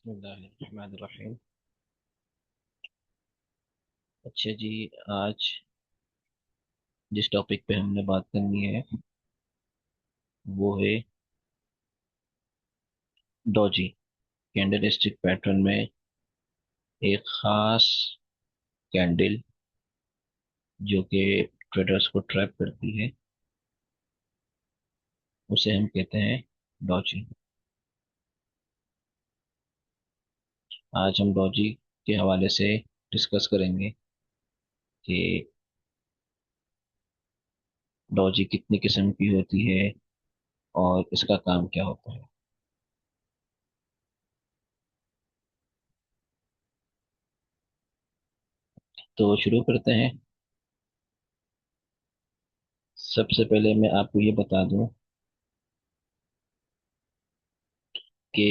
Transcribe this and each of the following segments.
बिस्मिल्लाहिर्रहमानिर्रहीम। अच्छा जी, आज जिस टॉपिक पे हमने बात करनी है वो है डॉजी। कैंडलस्टिक पैटर्न में एक खास कैंडल जो कि ट्रेडर्स को ट्रैप करती है, उसे हम कहते हैं डॉजी। आज हम डॉजी के हवाले से डिस्कस करेंगे कि डॉजी कितनी किस्म की होती है और इसका काम क्या होता है। तो शुरू करते हैं। सबसे पहले मैं आपको ये बता दूं कि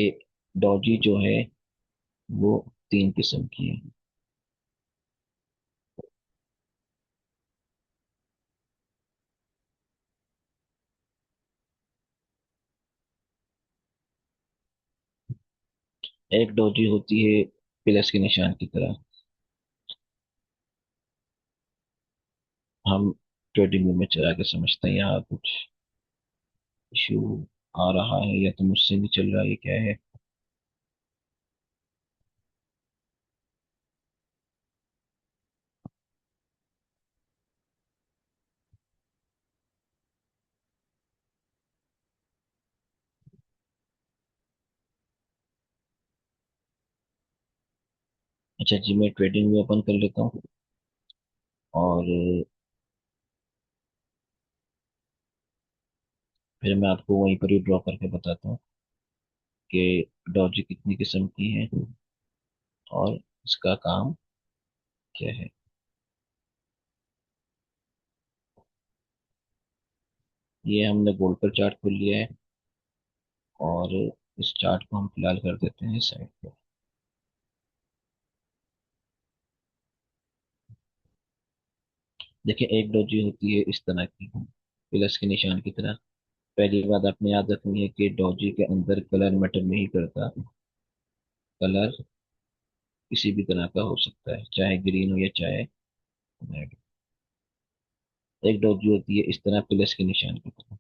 डॉजी जो है वो तीन किस्म की है। एक डोजी होती है प्लस के निशान की तरह। हम ट्रेडिंग में चला के समझते हैं यहाँ कुछ इशू आ रहा है या तो मुझसे नहीं चल रहा है, ये क्या है। अच्छा जी, मैं ट्रेडिंग में ओपन कर लेता हूँ और फिर मैं आपको वहीं पर ही ड्रॉ करके बताता हूँ कि डॉजी कितनी किस्म की है और इसका काम क्या है। ये हमने गोल्ड पर चार्ट खोल लिया है और इस चार्ट को हम फिलहाल कर देते हैं साइड पर। देखिए, एक डोजी होती है इस तरह की, प्लस के निशान की तरह। पहली बात आपने याद रखनी है कि डॉजी के अंदर कलर मैटर नहीं करता। कलर किसी भी तरह का हो सकता है, चाहे ग्रीन हो या चाहे रेड। एक डॉजी होती है इस तरह प्लस के निशान की तरह,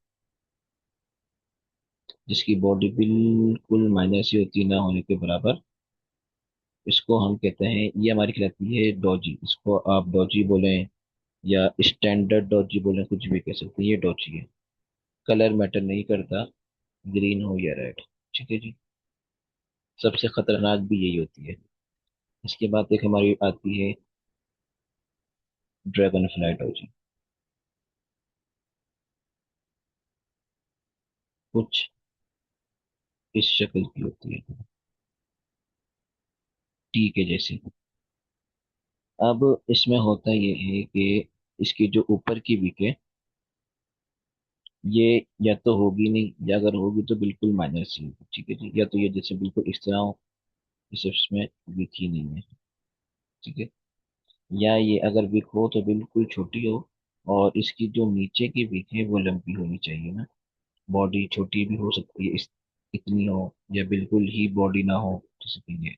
जिसकी बॉडी बिल्कुल माइनस ही होती है, ना होने के बराबर। इसको हम कहते हैं, ये हमारी कहलाती है डॉजी। इसको आप डॉजी बोलें या स्टैंडर्ड डॉजी बोलें, कुछ भी कह सकते हैं, ये डॉजी है। कलर मैटर नहीं करता, ग्रीन हो या रेड। ठीक है जी। सबसे खतरनाक भी यही होती है। इसके बाद एक हमारी आती है ड्रैगन फ्लाई डॉजी। कुछ इस शक्ल की होती है, टी के जैसी। अब इसमें होता ये है कि इसकी जो ऊपर की विक है, ये या तो होगी नहीं, या अगर होगी तो बिल्कुल माइनस ही होगी। ठीक है जी। या तो ये जैसे बिल्कुल इस तरह हो, इसे इसमें विक ही नहीं है। ठीक है। या ये अगर विक हो तो बिल्कुल छोटी हो, और इसकी जो नीचे की विक है वो लंबी होनी चाहिए ना। बॉडी छोटी भी हो सकती है, इस इतनी हो, या बिल्कुल ही बॉडी ना हो, जैसे कि ये।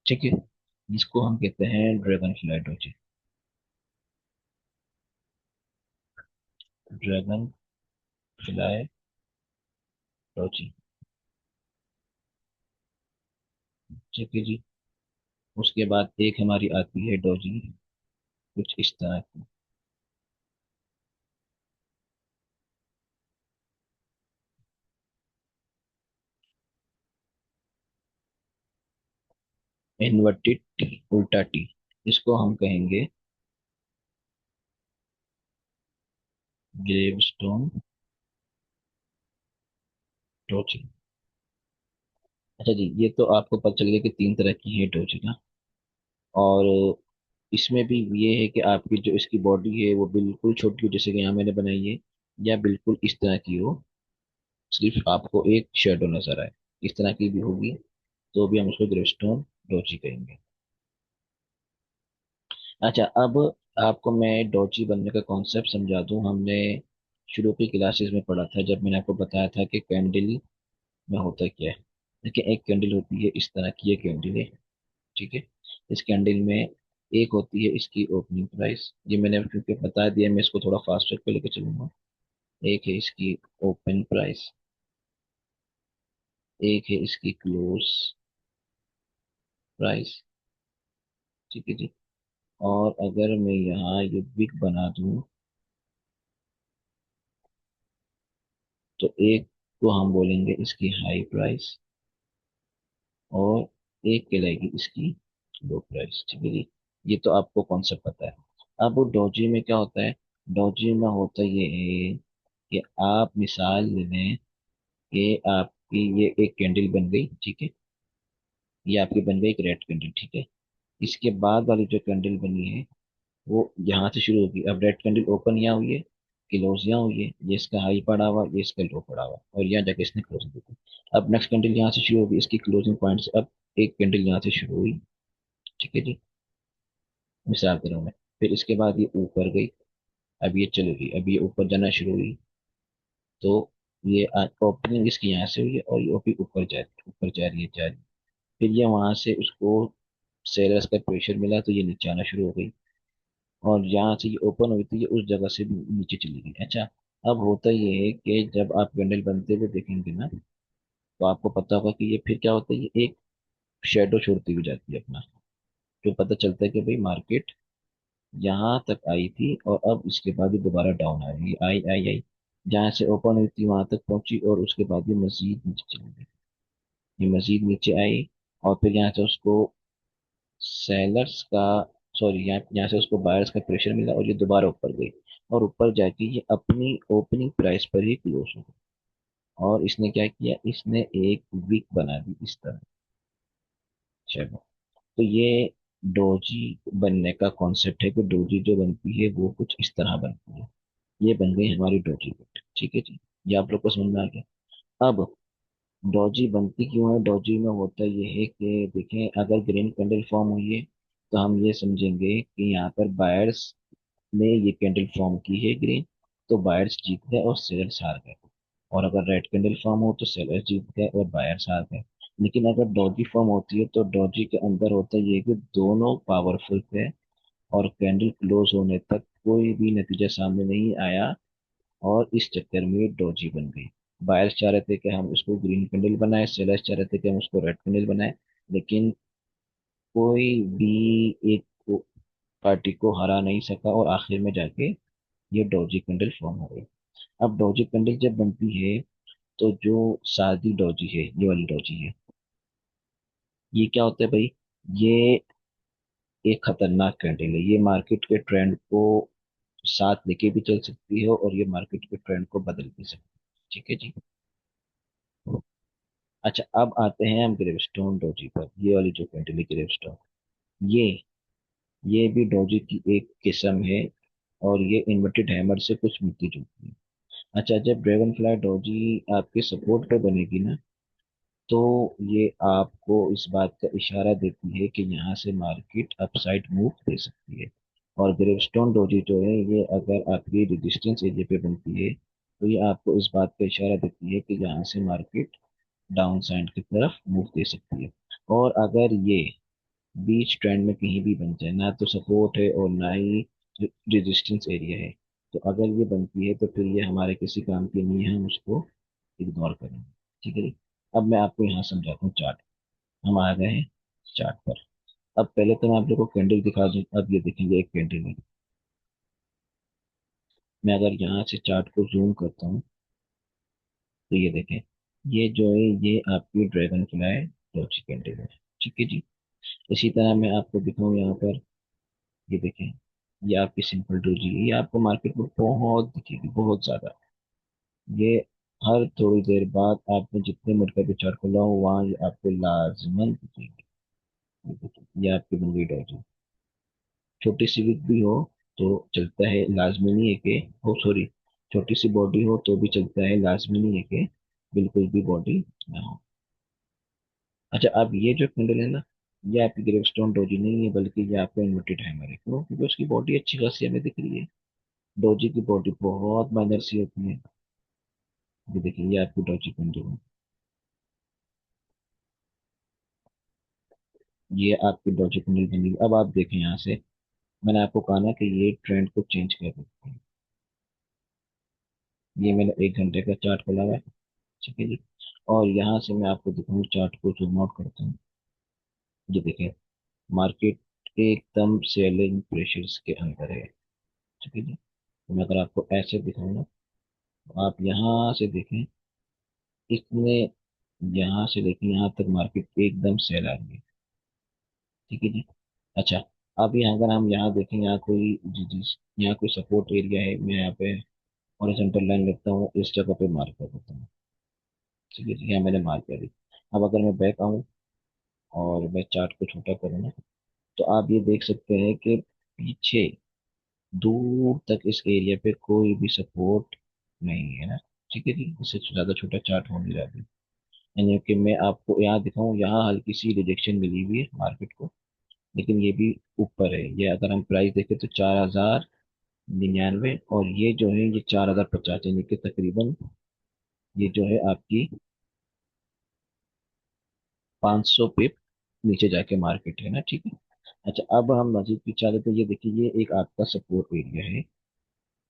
ठीक है। जिसको हम कहते हैं dragon fly Doge. Dragon fly Doge. ठीक है जी। उसके बाद एक हमारी आती है डॉजी कुछ इस तरह की। इन्वर्टेड टी, उल्टा टी। इसको हम कहेंगे ग्रेवस्टोन डॉजी। अच्छा जी, ये तो आपको पता चल गया कि तीन तरह की है डॉजी ना। और इसमें भी ये है कि आपकी जो इसकी बॉडी है वो बिल्कुल छोटी हो, जैसे कि यहाँ मैंने बनाई है, या बिल्कुल इस तरह की हो, सिर्फ आपको एक शेडो नजर आए। इस तरह की भी होगी तो भी हम उसको ग्रेवस्टोन डॉजी कहेंगे। अच्छा, अब आपको मैं डॉजी बनने का कॉन्सेप्ट समझा दूं। हमने शुरू की क्लासेस में पढ़ा था, जब मैंने आपको बताया था कि कैंडल में होता क्या है। देखिए एक कैंडल होती है इस तरह की, ये कैंडल है, ठीक है। इस कैंडल में एक होती है इसकी ओपनिंग प्राइस, ये मैंने क्योंकि बता दिया, मैं इसको थोड़ा फास्ट ट्रैक पे लेके चलूंगा। एक है इसकी ओपन प्राइस, एक है इसकी क्लोज प्राइस, ठीक है जी। और अगर मैं यहाँ ये विक बना दूं तो एक को हम बोलेंगे इसकी हाई प्राइस, और एक कहलाएगी इसकी लो प्राइस, ठीक है जी। ये तो आपको कॉन्सेप्ट पता है। अब डोजी में क्या होता है, डोजी में होता ये है कि आप मिसाल ले लें कि आपकी ये एक कैंडल बन गई, ठीक है। ये आपकी बन गई एक रेड कैंडल, ठीक है। इसके बाद वाली जो कैंडल बनी है वो यहाँ से शुरू होगी। अब रेड कैंडल ओपन यहाँ हुई है, क्लोज यहाँ हुई है, ये इसका हाई पड़ा हुआ, ये इसका लो पड़ा हुआ, और यहाँ जाके इसने क्लोजिंग दी। अब नेक्स्ट कैंडल यहाँ से शुरू होगी इसकी क्लोजिंग पॉइंट से, अब एक कैंडल यहाँ से शुरू हुई, ठीक है जी, मिसाल के रूप में। फिर इसके बाद ये ऊपर गई, अब ये चली गई, अब ये ऊपर जाना शुरू हुई, तो ये ओपनिंग इसकी यहाँ से हुई है और ये ओपी ऊपर जा रही है, जा रही है। फिर ये वहां से उसको सेलर्स का प्रेशर मिला तो ये नीचे आना शुरू हो गई, और यहाँ से ये ओपन हुई थी, ये उस जगह से भी नीचे चली गई। अच्छा, अब होता ये है कि जब आप कैंडल बनते हुए देखेंगे ना, तो आपको पता होगा कि ये फिर क्या होता है, ये एक शेडो छोड़ती हुई जाती है अपना, तो पता चलता है कि भाई मार्केट यहाँ तक आई थी और अब इसके बाद ये दोबारा डाउन आ रही है, आई आई आई, जहाँ से ओपन हुई थी वहां तक पहुंची, और उसके बाद ये मजीद नीचे चली गई, ये मजीद नीचे आई, और फिर यहाँ से उसको सेलर्स का, सॉरी, यहाँ से उसको बायर्स का प्रेशर मिला और ये दोबारा ऊपर गई, और ऊपर जाके ये अपनी ओपनिंग प्राइस पर ही क्लोज हो गई। और इसने क्या किया, इसने एक वीक बना दी इस तरह। चलो, तो ये डोजी बनने का कॉन्सेप्ट है कि डोजी जो बनती है वो कुछ इस तरह बनती है। ये बन गई हमारी डोजी बिट, ठीक है जी। ये आप लोग को समझ में आ गया। अब डोजी बनती क्यों है, डोजी में होता ये है कि देखें, अगर ग्रीन कैंडल फॉर्म हुई है तो हम ये समझेंगे कि यहाँ पर बायर्स ने ये कैंडल फॉर्म की है ग्रीन, तो बायर्स जीत गए और सेलर्स हार गए। और अगर रेड कैंडल फॉर्म हो तो सेलर्स जीत गए और बायर्स हार गए। लेकिन अगर डॉजी फॉर्म होती है तो डॉजी के अंदर होता है ये कि दोनों पावरफुल थे, और कैंडल क्लोज होने तक कोई भी नतीजा सामने नहीं आया, और इस चक्कर में डॉजी बन गई। बायर्स चाह रहे थे कि हम उसको ग्रीन कैंडल बनाए, सेलर्स चाह रहे थे कि हम उसको रेड कैंडल बनाए, लेकिन कोई भी एक पार्टी को हरा नहीं सका, और आखिर में जाके ये डॉजी कैंडल फॉर्म हो गई। अब डॉजी कैंडल जब बनती है तो जो सादी डॉजी है, ये वाली डॉजी है, ये क्या होता है भाई, ये एक खतरनाक कैंडल है, ये मार्केट के ट्रेंड को साथ लेके भी चल सकती है और ये मार्केट के ट्रेंड को बदल भी सकती है, ठीक है जी। अच्छा, अब आते हैं हम ग्रेवस्टोन डोजी पर। ये वाली जो कैंडल है ग्रेवस्टोन, ये ये भी डोजी की एक किस्म है, और ये इन्वर्टेड हैमर से कुछ मिलती जुलती है। अच्छा, जब ड्रैगन फ्लाई डोजी आपके सपोर्ट पे बनेगी ना, तो ये आपको इस बात का इशारा देती है कि यहाँ से मार्केट अपसाइड मूव दे सकती है। और ग्रेवस्टोन डोजी जो है, ये अगर आपकी रेजिस्टेंस एरिया पे बनती है तो ये आपको इस बात का इशारा देती है कि यहाँ से मार्केट डाउन साइड की तरफ मूव दे सकती है। और अगर ये बीच ट्रेंड में कहीं भी बन जाए, ना तो सपोर्ट है और ना ही रेजिस्टेंस एरिया है, तो अगर ये बनती है तो फिर ये हमारे किसी काम की नहीं है, हम उसको इग्नोर करेंगे, ठीक है जी। अब मैं आपको यहाँ समझाता हूँ चार्ट। हम आ गए हैं चार्ट पर। अब पहले तो मैं आप लोगों को कैंडल दिखा दूँ। अब ये देखेंगे एक कैंडल है, मैं अगर यहाँ से चार्ट को जूम करता हूँ तो ये देखें, ये जो है ये आपकी ड्रैगन फ्लाई डॉजी कैंडल है, ठीक है जी। इसी तरह मैं आपको दिखाऊँ यहाँ पर, ये देखें, ये आपकी सिंपल डोजी है, ये आपको मार्केट में बहुत दिखेगी, बहुत ज्यादा। ये हर थोड़ी देर बाद आपने जितने मिनट का भी चार्ट खोला हो वहाँ ये आपको लाजमन दिखेगी। ये देखिए, ये आपकी बन गई डोजी। छोटी सी विग भी हो तो चलता है, लाजमी नहीं है कि, हो सॉरी, छोटी सी बॉडी हो तो भी चलता है, लाजमी नहीं है कि बिल्कुल भी बॉडी ना हो। अच्छा, अब ये जो कैंडल है ना, ये आपकी ग्रेवस्टोन डोजी नहीं है, बल्कि ये आपका इन्वर्टेड हैमर है। क्यों? क्योंकि उसकी बॉडी अच्छी खासी हमें दिख रही है। डोजी की बॉडी बहुत माइनर सी होती है। ये देखिए, ये आपकी डोजी कैंडल है। ये आपकी डॉजी कैंडल बनी अब आप देखें यहाँ से, मैंने आपको कहा ना कि ये ट्रेंड को चेंज कर देते हैं। ये मैंने 1 घंटे का चार्ट खोला हुआ है, ठीक है जी। और यहाँ से मैं आपको दिखाऊँ, चार्ट को जूम आउट करता हूँ। ये देखें, मार्केट एकदम सेलिंग प्रेशर्स के अंदर है, ठीक है जी। तो मैं अगर आपको ऐसे दिखाऊँ ना, तो आप यहाँ से देखें, इसने यहाँ से लेके यहाँ तक मार्केट एकदम सेल आ रही है, ठीक है जी। अच्छा, अब यहाँ अगर हम यहाँ देखें, यहाँ कोई यहाँ कोई सपोर्ट एरिया है, मैं यहाँ पे हॉरिजॉन्टल लाइन लेता हूँ, इस जगह पे मार्क कर देता हूँ, ठीक है जी। यहाँ मैंने मार्क कर दी। अब अगर मैं बैक आऊँ और मैं चार्ट को छोटा करूँ ना, तो आप ये देख सकते हैं कि पीछे दूर तक इस एरिया पे कोई भी सपोर्ट नहीं है ना, ठीक है जी। इससे ज्यादा छोटा चार्ट हो नहीं रहा अभी। यानी कि मैं आपको यहाँ दिखाऊं, यहाँ हल्की सी रिजेक्शन मिली हुई है मार्केट को, लेकिन ये भी ऊपर है। ये अगर हम प्राइस देखें तो 4099, और ये जो है ये 4050, यानी कि तकरीबन ये जो है आपकी 500 पिप नीचे जाके मार्केट है ना, ठीक है। अच्छा, अब हम मजीद पीछे आते तो ये देखिए, ये एक आपका सपोर्ट एरिया है,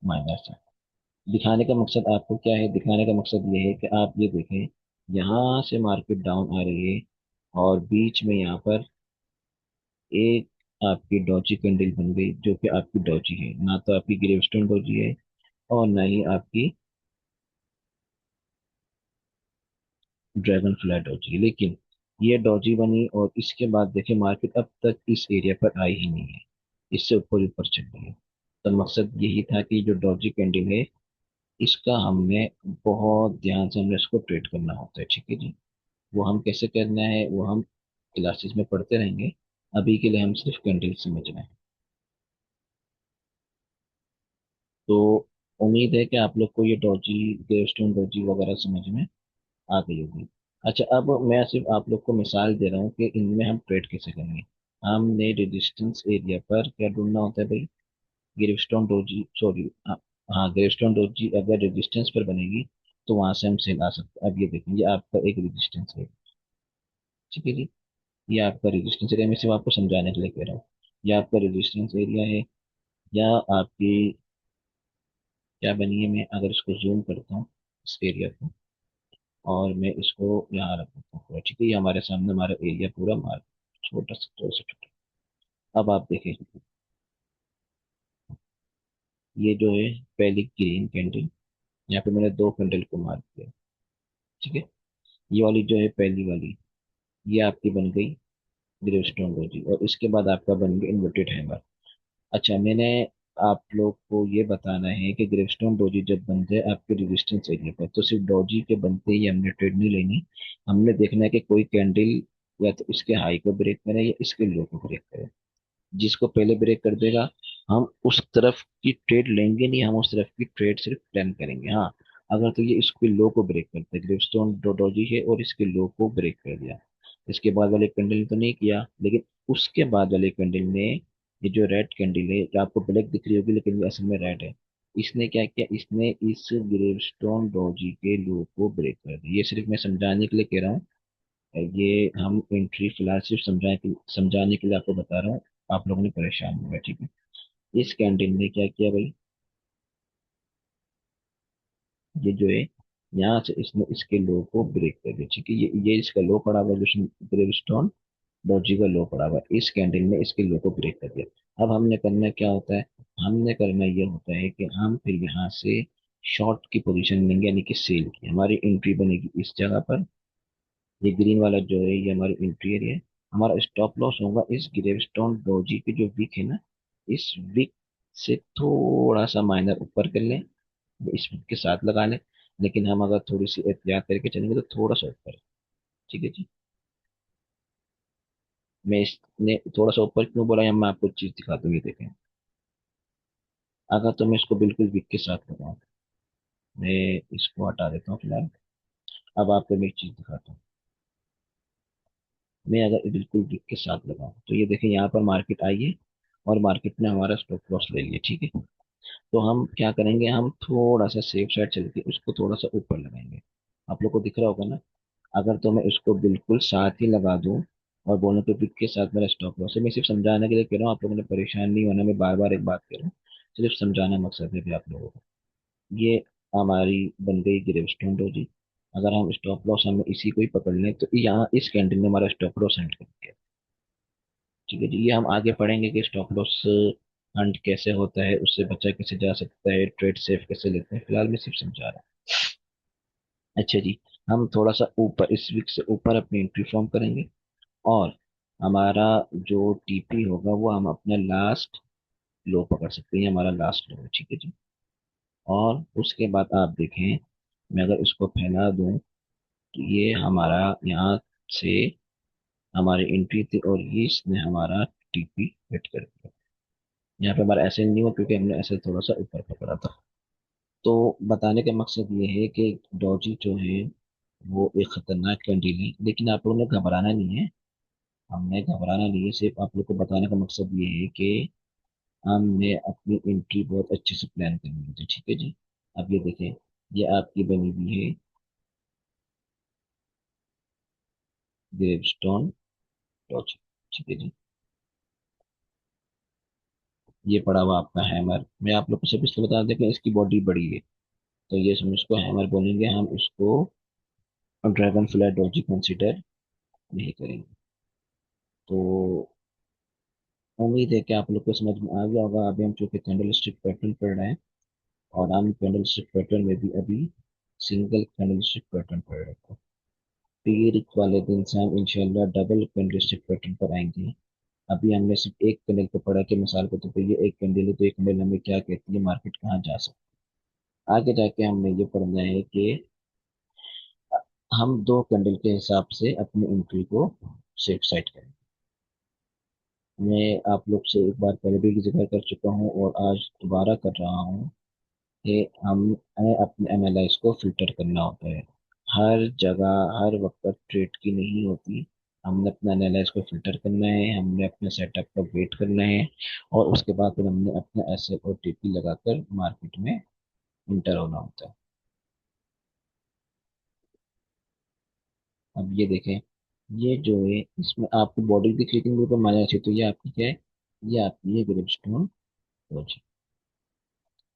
माइनस। दिखाने का मकसद आपको क्या है, दिखाने का मकसद ये है कि आप ये देखें, यहाँ से मार्केट डाउन आ रही है, और बीच में यहाँ पर एक आपकी डॉजी कैंडल बन गई, जो कि आपकी डॉजी है, ना तो आपकी ग्रेवस्टोन डॉजी है और ना ही आपकी ड्रैगन फ्लाई डॉजी है। लेकिन ये डॉजी बनी, और इसके बाद देखिए मार्केट अब तक इस एरिया पर आई ही नहीं है, इससे ऊपर ऊपर चल रही है। तो मकसद यही था कि जो डॉजी कैंडल है, इसका हमने बहुत ध्यान से हमने इसको ट्रेड करना होता है, ठीक है जी। वो हम कैसे करना है वो हम क्लासेस में पढ़ते रहेंगे, अभी के लिए हम सिर्फ कैंडल समझ रहे हैं। तो उम्मीद है कि आप लोग को ये डॉजी, ग्रेवस्टोन डॉजी वगैरह समझ में आ गई होगी। अच्छा, अब मैं सिर्फ आप लोग को मिसाल दे रहा हूँ कि इनमें हम ट्रेड कैसे करेंगे। हमने रेजिस्टेंस एरिया पर क्या ढूंढना होता है भाई, ग्रेवस्टोन डॉजी, सॉरी, हाँ हाँ, ग्रेवस्टोन डॉजी अगर रेजिस्टेंस पर बनेगी तो वहां से हम सेल आ सकते हैं। अब ये देखिए, ये आपका एक रेजिस्टेंस है, ठीक है जी। ये आपका रेजिस्टेंस एरिया, मैं सिर्फ आपको समझाने के लिए कह रहा हूँ। ये आपका रेजिस्टेंस एरिया है, या आपकी क्या बनी है, मैं अगर इसको जूम करता हूँ इस एरिया को, और मैं इसको यहाँ रख देता हूँ पूरा, ठीक है। ये हमारे सामने हमारा एरिया पूरा मार, छोटा से छोटा। अब आप देखें, ये जो है पहली ग्रीन कैंडल, यहाँ पे मैंने 2 कैंडल को मार्क किया, ठीक है। ये वाली जो है पहली वाली, ये आपकी बन गई ग्रेवस्टोन रोजी, और इसके बाद आपका बन गया इन्वर्टेड हैमर। अच्छा, मैंने आप लोग को ये बताना है कि ग्रेवस्टोन डोजी जब बनते हैं आपके रेजिस्टेंस एरिया पर, तो सिर्फ डोजी के बनते ही हमने ट्रेड नहीं लेनी। हमने देखना है कि कोई कैंडल या तो इसके हाई को ब्रेक करे या इसके लो को ब्रेक करे। जिसको पहले ब्रेक कर देगा, हम उस तरफ की ट्रेड लेंगे नहीं, हम उस तरफ की ट्रेड सिर्फ प्लान करेंगे। हाँ, अगर तो ये इसके लो को ब्रेक करते, ग्रेवस्टोन डोजी है और इसके लो को ब्रेक कर दिया, इसके बाद वाले कैंडल ने तो नहीं किया, लेकिन उसके बाद वाले कैंडल ने, ये जो रेड कैंडल है, जो आपको ब्लैक दिख रही होगी लेकिन ये असल में रेड है, इसने क्या किया, इसने इस ग्रेवस्टोन डोजी के लो को ब्रेक कर दिया। ये सिर्फ मैं समझाने के लिए कह रहा हूँ, ये हम एंट्री फिलहाल सिर्फ समझाने के लिए आपको बता रहा हूँ, आप लोगों ने परेशान हुआ, ठीक है। इस कैंडल ने क्या किया भाई, ये जो है यहाँ से इसने इसके लो को ब्रेक कर दिया, ठीक है। ये इसका लो पड़ा हुआ है, जो ग्रेवस्टोन डॉजी का लो पड़ा हुआ है, इस कैंडल ने इसके लो को ब्रेक कर दिया। अब हमने करना क्या होता है, हमने करना ये होता है कि हम फिर यहाँ से शॉर्ट की पोजीशन लेंगे, यानी कि सेल की हमारी एंट्री बनेगी इस जगह पर। ये ग्रीन वाला जो है ये हमारी एंट्री एरिया है। हमारा स्टॉप लॉस होगा इस ग्रेवस्टोन डोजी की जो विक है ना, इस विक से थोड़ा सा माइनर ऊपर कर लें, इस विक के साथ लगा लें। लेकिन हम अगर थोड़ी सी एहतियात करके चलेंगे तो थोड़ा सा ऊपर, ठीक है जी। मैं इसने थोड़ा सा ऊपर क्यों बोला, या मैं आपको चीज दिखा दूंगी, देखें। अगर तो मैं इसको बिल्कुल विक के साथ लगाऊं, मैं इसको हटा देता हूँ फिलहाल। अब आपको मैं एक चीज दिखाता हूँ, मैं अगर बिल्कुल विक के साथ लगाऊं तो ये देखें, यहाँ पर मार्केट आई है और मार्केट ने हमारा स्टॉप लॉस ले लिया, ठीक है। तो हम क्या करेंगे, हम थोड़ा सा सेफ साइड चल के उसको थोड़ा सा ऊपर लगाएंगे। आप लोग को दिख रहा होगा ना, अगर तो मैं इसको बिल्कुल साथ ही लगा दूं, और बोलने पे पिक के साथ मेरा स्टॉप लॉस है। मैं सिर्फ समझाने के लिए कह रहा हूँ, आप लोगों ने परेशान नहीं होना, मैं बार बार एक बात कह रहा हूँ, सिर्फ समझाना मकसद है कि आप लोगों को। ये हमारी बन गई ग्रेवस्टोन डोजी। अगर हम स्टॉप लॉस हमें इसी को ही पकड़ लें तो यहाँ इस कैंडल ने हमारा स्टॉप लॉस हंट कर दिया। ठीक है जी, ये हम आगे पढ़ेंगे कि स्टॉप लॉस हंट कैसे होता है, उससे बचा कैसे जा सकता है, ट्रेड सेफ कैसे लेते हैं, फिलहाल मैं सिर्फ समझा रहा हूँ। अच्छा जी, हम थोड़ा सा ऊपर इस वीक से ऊपर अपनी एंट्री फॉर्म करेंगे, और हमारा जो टीपी होगा वो हम अपना लास्ट लो पकड़ सकते हैं, हमारा लास्ट लो है। ठीक है जी। और उसके बाद आप देखें, मैं अगर इसको फैला दूं तो ये हमारा यहाँ से हमारी एंट्री थी, और ये इसने हमारा टीपी हिट कर दिया। यहाँ पे हमारा ऐसे नहीं हुआ क्योंकि हमने ऐसे थोड़ा सा ऊपर पकड़ा था। तो बताने का मकसद ये है कि डॉजी जो है वो एक खतरनाक कैंडल है, लेकिन आप लोगों ने घबराना नहीं है। हमने घबराना नहीं है, सिर्फ आप लोग को बताने का मकसद ये है कि हमने अपनी एंट्री बहुत अच्छे से प्लान करनी होती है। ठीक है जी। अब ये देखें, ये आपकी बनी हुई है ग्रेवस्टोन डॉजी। ठीक है जी। ये पड़ा हुआ आपका हैमर, मैं आप लोग को सिर्फ इसलिए बता दें कि इसकी बॉडी बड़ी है, तो ये हम इसको हैमर बोलेंगे, हम इसको ड्रैगन फ्लाई डॉजी कंसिडर नहीं करेंगे। तो उम्मीद है कि आप लोग को समझ में आ गया होगा। अभी हम चूंकि कैंडल स्टिक पैटर्न पढ़ रहे हैं, और हम कैंडल स्टिक पैटर्न में भी अभी सिंगल कैंडल स्टिक पैटर्न पढ़ रहे थे। पीर वाले दिन से हम इंशाल्लाह डबल कैंडल स्टिक पैटर्न पर आएंगे। अभी हमने सिर्फ एक कैंडल को पढ़ा कि मिसाल के तौर पर ये एक कैंडल है, तो एक कैंडल हमें क्या कहती है, मार्केट कहाँ जा सकती है। आगे जाके हमने ये पढ़ना है कि हम दो कैंडल के हिसाब से अपनी एंट्री को सेट सेट करें। मैं आप लोग से एक बार पहले भी जिक्र कर चुका हूँ और आज दोबारा कर रहा हूँ कि हमें अपने एनालाइज को फिल्टर करना होता है। हर जगह हर वक्त ट्रेड की नहीं होती। हमने अपना एनालाइज को फिल्टर करना है, हमने अपने सेटअप का वेट करना है, और उसके बाद फिर हमने अपना एसएल और टीपी लगाकर मार्केट में इंटर होना होता है। अब ये देखें, ये जो है इसमें आपको बॉडी दिख रही थी मेरे को माना चाहिए, तो ये आपकी क्या है, ये आपकी है ग्रिपस्टोन डॉजी।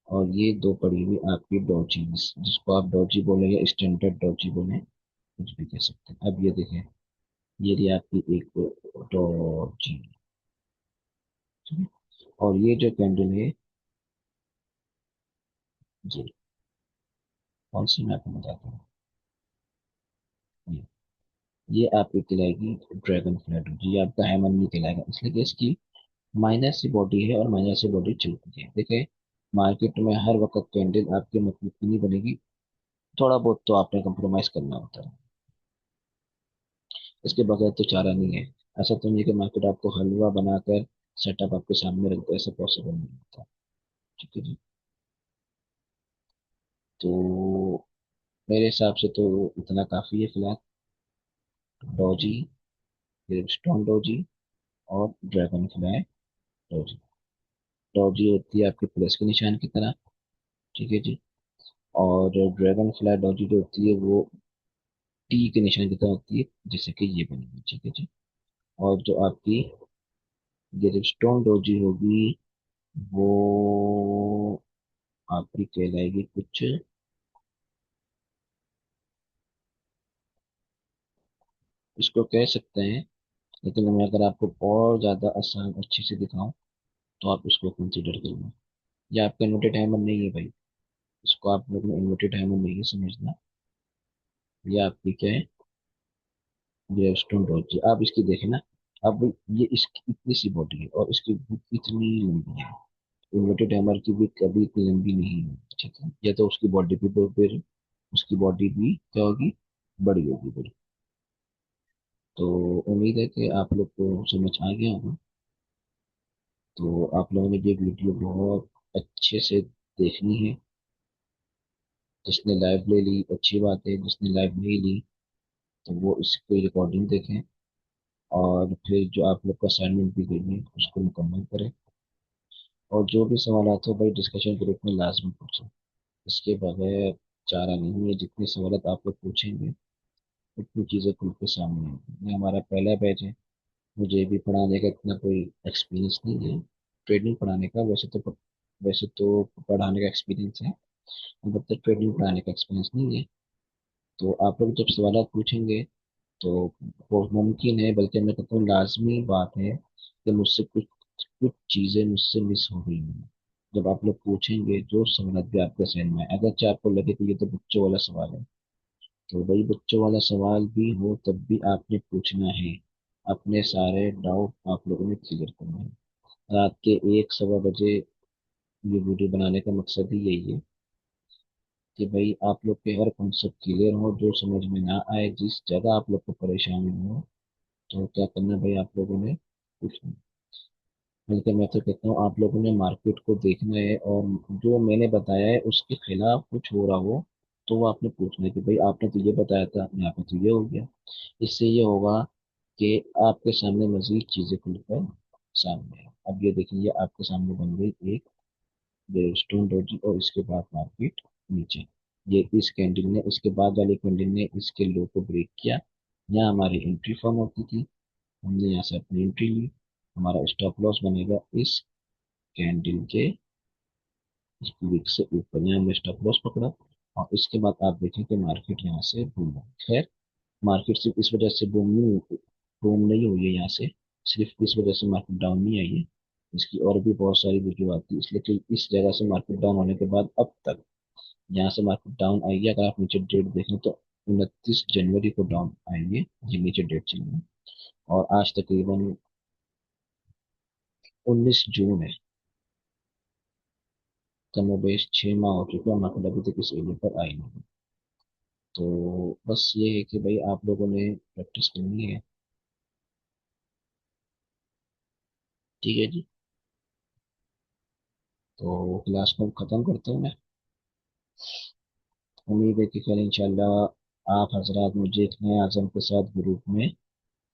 और ये दो पड़ी हुई आपकी डॉजी, जिसको आप डॉजी बोले या स्टैंडर्ड डॉजी बोले, कुछ भी कह सकते हैं। अब ये देखें, ये रही आपकी एक डॉजी। ठीक है? और ये जो कैंडल है, कौन सी मैं आपको बताता हूँ। ये ये आपकी कहलाएगी ड्रैगन फ्लाई डॉजी। ये आपका हैमर नहीं कहलाएगा, इसलिए कि इसकी माइनस सी बॉडी है और माइनस सी बॉडी चलती है। देखिए, मार्केट में हर वक्त कैंडल आपके मतलब की नहीं बनेगी, थोड़ा बहुत तो आपने कंप्रोमाइज करना होता है। इसके बगैर तो चारा नहीं है। ऐसा तो नहीं कि मार्केट आपको हलवा बनाकर सेटअप आपके सामने रख दे, ऐसा पॉसिबल नहीं होता। ठीक है जी। तो मेरे हिसाब से तो इतना काफी है फिलहाल। डॉजी, स्टोन डॉजी और ड्रैगन फ्लाई डॉजी। डॉजी होती है आपके प्लस के निशान की तरह। ठीक है जी। और ड्रैगन फ्लाई डॉजी जो होती है वो टी के निशान की तरह होती है, जैसे कि ये बनी हुई। ठीक है जी। और जो आपकी गिरस्टोन डोजी होगी वो आपकी कहलाएगी कुछ, इसको कह सकते हैं, लेकिन मैं अगर आपको और ज्यादा आसान अच्छे से दिखाऊं तो आप इसको कंसिडर करना। ये आपका इन्वर्टेड हैमर नहीं है भाई, इसको आप लोग इन्वर्टेड हैमर नहीं समझना। ये आपकी क्या है, ग्रेवस्टोन डोजी। आप इसकी देखें ना, अब ये इसकी इतनी सी बॉडी है और इसकी बुक इतनी लंबी है। इन्वर्टेड हैमर की भी कभी इतनी लंबी नहीं है। ठीक है, या तो उसकी बॉडी भी तो फिर उसकी बॉडी भी क्या होगी, बड़ी होगी बड़ी। तो उम्मीद है कि आप लोग को समझ आ गया होगा। तो आप लोगों ने ये वीडियो बहुत अच्छे से देखनी है। जिसने लाइव ले ली अच्छी बात है, जिसने लाइव नहीं ली तो वो इसकी रिकॉर्डिंग देखें, और फिर जो आप लोग का असाइनमेंट भी देंगे उसको मुकम्मल करें। और जो भी सवाल हो भाई डिस्कशन ग्रुप में लाजमी पूछें, इसके बगैर चारा नहीं है। जितने सवाल आप लोग पूछेंगे उतनी चीज़ें खुल के सामने आएंगी। ये हमारा पहला बैच है, मुझे भी पढ़ाने का इतना कोई एक्सपीरियंस नहीं है, ट्रेडिंग पढ़ाने का। वैसे तो पढ़ाने का एक्सपीरियंस है, बट ट्रेडिंग पढ़ाने का एक्सपीरियंस नहीं है। तो आप लोग जब सवाल पूछेंगे तो वो मुमकिन है, बल्कि मैं कहता हूँ लाजमी बात है कि मुझसे कुछ कुछ चीज़ें मुझसे मिस हो गई हैं। जब आप लोग पूछेंगे जो सवाल भी आपके सहन में आए, अगर चाहे आपको लगे कि ये तो बच्चों वाला सवाल है, तो भाई बच्चों वाला सवाल भी हो तब भी आपने पूछना है। अपने सारे डाउट आप लोगों ने क्लियर करना है। रात के 1 सवा बजे ये वीडियो बनाने का मकसद ही यही है कि भाई आप लोग के हर कॉन्सेप्ट क्लियर हो, जो समझ में ना आए, जिस जगह आप लोग को परेशानी हो, तो क्या करना है भाई आप लोगों ने पूछना। बल्कि मैं तो कहता हूँ आप लोगों ने मार्केट को देखना है, और जो मैंने बताया है उसके खिलाफ कुछ हो रहा हो तो वो आपने पूछना है कि भाई आपने तो ये बताया था, यहाँ पे तो ये हो गया। इससे ये होगा कि आपके सामने मजीद चीजें खुलकर सामने आए। अब ये देखिए आपके सामने बन गई एक स्टोन डोजी, और इसके बाद मार्केट नीचे। ये इस कैंडल ने, इसके बाद वाली कैंडल ने इसके लो को ब्रेक किया। यहाँ हमारी एंट्री फॉर्म होती थी, हमने यहाँ से अपनी एंट्री ली। हमारा स्टॉप लॉस बनेगा इस कैंडल के इस विक से ऊपर, यहाँ हमने स्टॉप लॉस पकड़ा। और इसके बाद आप देखें कि मार्केट यहाँ से बूम हुई। खैर, मार्केट सिर्फ इस वजह से बूम नहीं हुई है यहाँ से, सिर्फ इस वजह से मार्केट डाउन नहीं आई है। इसकी और भी बहुत सारी वीडियो आती है, इसलिए कि इस जगह से मार्केट डाउन होने के बाद अब तक यहाँ से मार्केट डाउन आई है। अगर आप नीचे डेट देखें तो 29 जनवरी को डाउन आई है, ये नीचे डेट चल रही है। और आज तकरीबन 19 जून है, कमोबेश 6 माह हो चुके हैं, मार्केट अभी तक इस एरिया पर आई नहीं। तो बस ये है कि भाई आप लोगों ने प्रैक्टिस करनी है। ठीक है जी, तो क्लास को ख़त्म करता हूँ मैं। उम्मीद है कि कल इंशाल्लाह आप हजरात मुझे एक नए आज़म के साथ ग्रुप में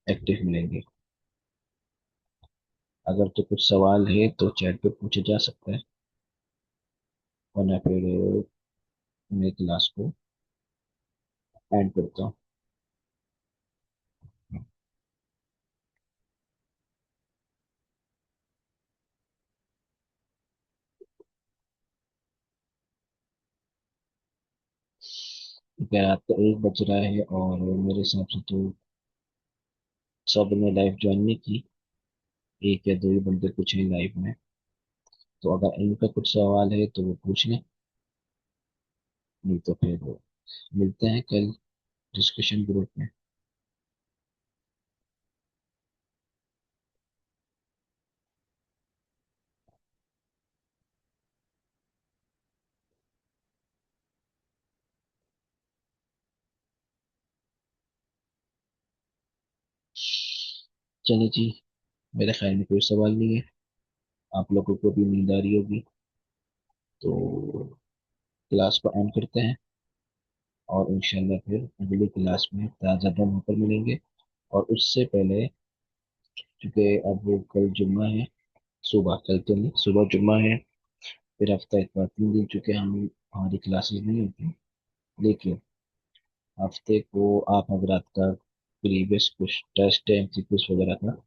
एक्टिव मिलेंगे। अगर तो कुछ सवाल है तो चैट पे पूछे जा सकता है, वरना फिर मैं क्लास को एंड करता हूँ। क्या रात का 1 बज रहा है, और मेरे हिसाब से तो सब ने लाइव ज्वाइन नहीं की, एक या दो ही बंदे कुछ हैं लाइव में। तो अगर इनका कुछ सवाल है तो वो पूछ लें, नहीं तो फिर मिलते हैं कल डिस्कशन ग्रुप में। चलिए जी, मेरे ख्याल में कोई सवाल नहीं है। आप लोगों को भी नींद आ रही होगी, तो क्लास को एंड करते हैं, और इंशाल्लाह फिर अगली क्लास में ताज़ा दम होकर मिलेंगे। और उससे पहले, क्योंकि अब वो कल जुम्मा है, सुबह, कल तो नहीं, सुबह जुम्मा है, फिर हफ्ता इतवार 3 दिन चुके हम, हमारी क्लासेस नहीं होती। लेकिन हफ्ते को आप हजरात का प्रीवियस कुछ टेस्ट है, एमसीक्यूज वगैरह का,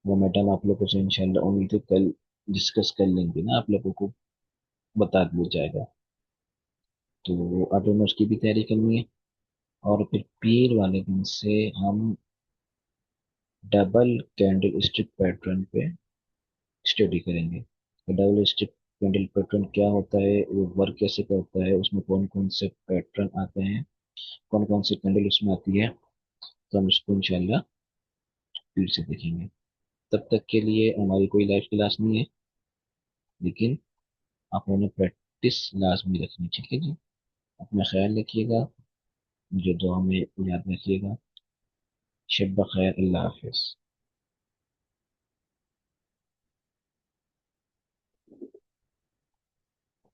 वो मैडम आप लोगों से इंशाल्लाह उम्मीद है कल डिस्कस कर लेंगे ना, आप लोगों को बता दिया जाएगा। तो अब हमें उसकी भी तैयारी करनी है। और फिर पीर वाले दिन से हम डबल कैंडल स्टिक पैटर्न पे स्टडी करेंगे। तो डबल स्टिक कैंडल पैटर्न क्या होता है, वो वर्क कैसे करता है, उसमें कौन कौन से पैटर्न आते हैं, कौन कौन सी कैंडल उसमें आती है, तो हम इसको इंशाल्लाह फिर से देखेंगे। तब तक के लिए हमारी कोई लाइव क्लास नहीं है, लेकिन आप उन्हें प्रैक्टिस लाजमी रखनी। ठीक है जी, अपना ख्याल रखिएगा, मुझे दुआ में याद रखिएगा। शब बखैर, अल्लाह हाफिज।